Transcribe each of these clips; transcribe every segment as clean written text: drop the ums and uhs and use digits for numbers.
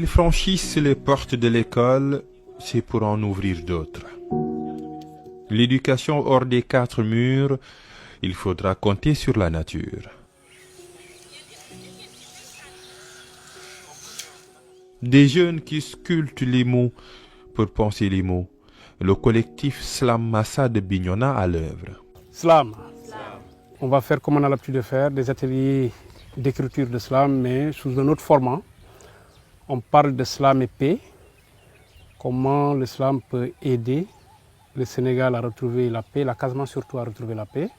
S'ils franchissent les portes de l'école, c'est pour en ouvrir d'autres. L'éducation hors des quatre murs, il faudra compter sur la nature. Des jeunes qui sculptent les mots pour penser les mots. Le collectif Slam Massa de Bignona à l'œuvre. Slam. On va faire comme on a l'habitude de faire, des ateliers d'écriture de slam, mais sous un autre format. On parle de slam et paix, comment le slam peut aider le Sénégal à retrouver la paix, la Casamance surtout à retrouver la paix.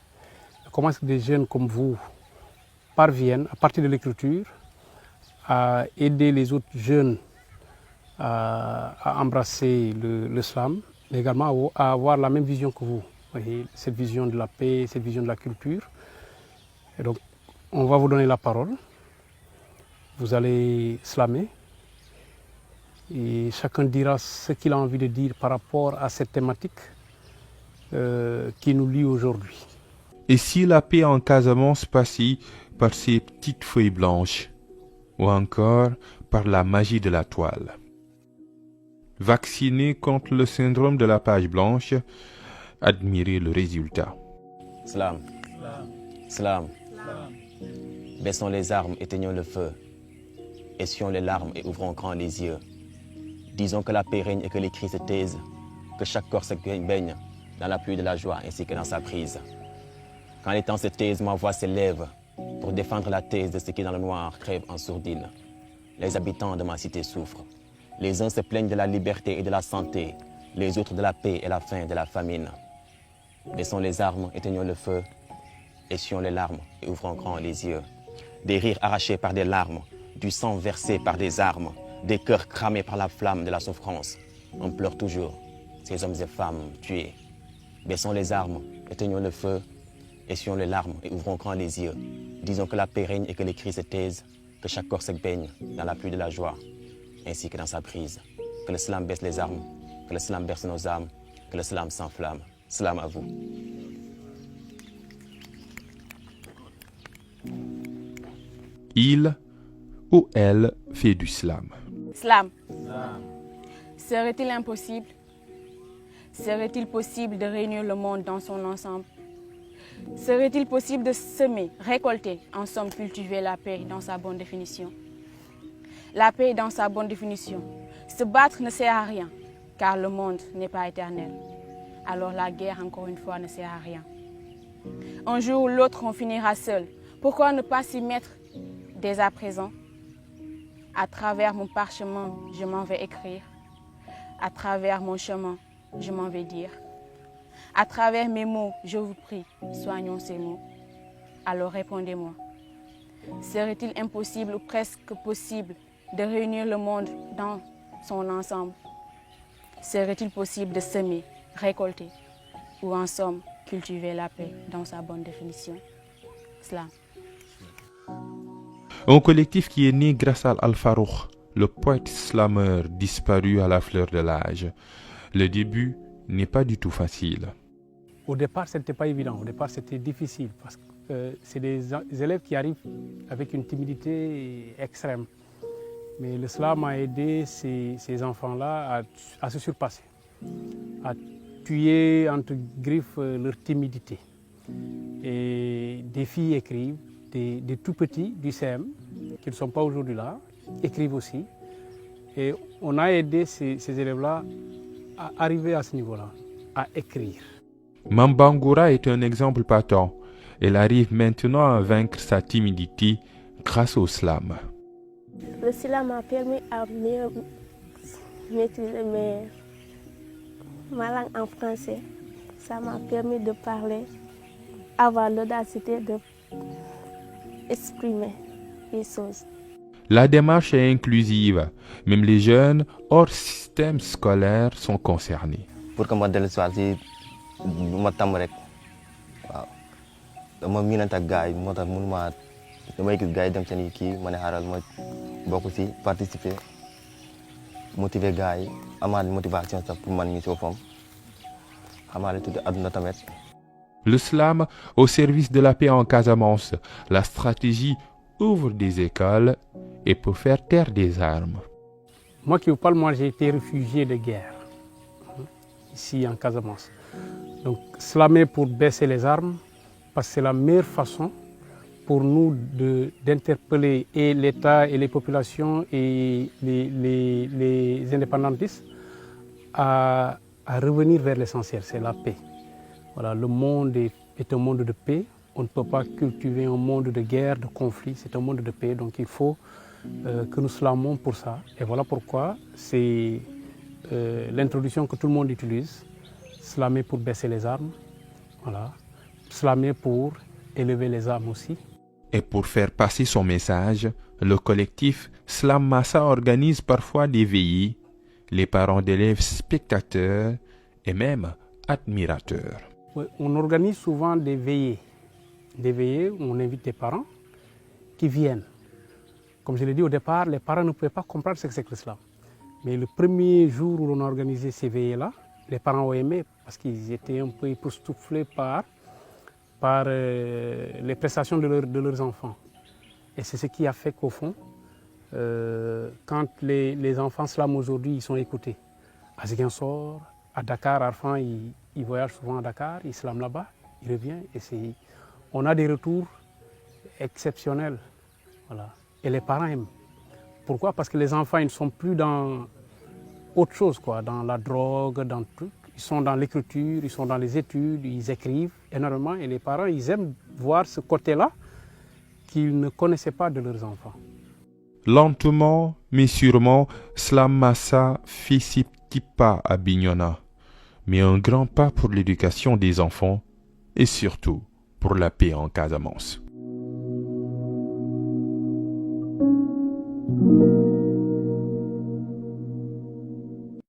Comment est-ce que des jeunes comme vous parviennent, à partir de l'écriture, à aider les autres jeunes à embrasser le slam, mais également à avoir la même vision que vous. Vous voyez, cette vision de la paix, cette vision de la culture. Et donc, on va vous donner la parole. Vous allez slammer. Et chacun dira ce qu'il a envie de dire par rapport à cette thématique qui nous lie aujourd'hui. Et si la paix en Casamance passait par ces petites feuilles blanches, ou encore par la magie de la toile? Vacciné contre le syndrome de la page blanche, admirez le résultat. Slam. Slam. Baissons les armes, éteignons le feu. Essuyons les larmes et ouvrons grand les yeux. Disons que la paix règne et que les cris se taisent, que chaque corps se baigne dans la pluie de la joie ainsi que dans sa prise. Quand les temps se taisent, ma voix s'élève pour défendre la thèse de ceux qui dans le noir crèvent en sourdine. Les habitants de ma cité souffrent. Les uns se plaignent de la liberté et de la santé, les autres de la paix et la faim et de la famine. Baissons les armes, éteignons le feu, essuyons les larmes et ouvrons grand les yeux. Des rires arrachés par des larmes, du sang versé par des armes, des cœurs cramés par la flamme de la souffrance. On pleure toujours, ces hommes et femmes tués. Baissons les armes, éteignons le feu, essuyons les larmes et ouvrons grand les yeux. Disons que la paix règne et que les cris se taisent, que chaque corps se baigne dans la pluie de la joie, ainsi que dans sa prise. Que le slam baisse les armes, que le slam berce nos âmes, que le slam s'enflamme. Slam à vous. Il ou elle fait du slam. Slam. Serait-il impossible? Serait-il possible de réunir le monde dans son ensemble? Serait-il possible de semer, récolter, en somme cultiver la paix dans sa bonne définition? La paix dans sa bonne définition. Se battre ne sert à rien, car le monde n'est pas éternel. Alors la guerre, encore une fois, ne sert à rien. Un jour ou l'autre, on finira seul. Pourquoi ne pas s'y mettre dès à présent? À travers mon parchemin, je m'en vais écrire. À travers mon chemin, je m'en vais dire. À travers mes mots, je vous prie, soignons ces mots. Alors répondez-moi. Serait-il impossible ou presque possible de réunir le monde dans son ensemble? Serait-il possible de semer, récolter ou en somme cultiver la paix dans sa bonne définition? Slam. Un collectif qui est né grâce à Al-Farouk, le poète slameur disparu à la fleur de l'âge. Le début n'est pas du tout facile. Au départ, ce n'était pas évident. Au départ, c'était difficile parce que c'est des élèves qui arrivent avec une timidité extrême. Mais le slam a aidé ces enfants-là à se surpasser, à tuer entre griffes leur timidité. Et des filles écrivent, des tout petits du CM, qui ne sont pas aujourd'hui là, écrivent aussi. Et on a aidé ces élèves-là à arriver à ce niveau-là, à écrire. Mambangoura est un exemple patent. Elle arrive maintenant à vaincre sa timidité grâce au slam. Le slam m'a permis à mieux maîtriser ma langue en français. Ça m'a permis de parler, avoir l'audacité d'exprimer les choses. La démarche est inclusive. Même les jeunes hors système scolaire sont concernés. Pour que je me sois si je tam rek waaw dama miinante ak gars yi moo tax mënuma damay gis gars yi dem seen kii ma ne xaaral ma bokk si participer motiver gars yi amaat motivation sax pour man mi si boppam xamaale tuuti àdduna tamit. Le slam au service de la paix en Casamance. La stratégie ouvre des écoles et peut faire taire des armes. Moi qui vous parle, moi j'ai été réfugié de guerre, ici en Casamance. Donc slammer pour baisser les armes, parce que c'est la meilleure façon pour nous d'interpeller et l'État et les populations et les indépendantistes à revenir vers l'essentiel, c'est la paix. Voilà, le monde est un monde de paix. On ne peut pas cultiver un monde de guerre, de conflit. C'est un monde de paix, donc il faut que nous slamons pour ça. Et voilà pourquoi c'est l'introduction que tout le monde utilise. Slammer pour baisser les armes, voilà. Slammer pour élever les âmes aussi. Et pour faire passer son message, le collectif Slam Massa organise parfois des veillées, les parents d'élèves spectateurs et même admirateurs. Oui, on organise souvent des veillées où on invite des parents qui viennent. Comme je l'ai dit au départ, les parents ne pouvaient pas comprendre ce que c'est que l'islam. Mais le premier jour où on a organisé ces veillées-là, les parents ont aimé parce qu'ils étaient un peu époustouflés par les prestations de leurs enfants. Et c'est ce qui a fait qu'au fond, quand les enfants slams aujourd'hui, ils sont écoutés. À Ziguinchor, à Dakar, Arfan, il voyage souvent à Dakar, il slame là-bas, il revient et on a des retours exceptionnels. Voilà. Et les parents aiment. Pourquoi? Parce que les enfants, ils ne sont plus dans autre chose, quoi, dans la drogue, dans tout. Ils sont dans l'écriture, ils sont dans les études, ils écrivent énormément et les parents, ils aiment voir ce côté-là qu'ils ne connaissaient pas de leurs enfants. Lentement, mais sûrement, Slam Massa fait ses petits pas à Bignona, mais un grand pas pour l'éducation des enfants et surtout pour la paix en Casamance.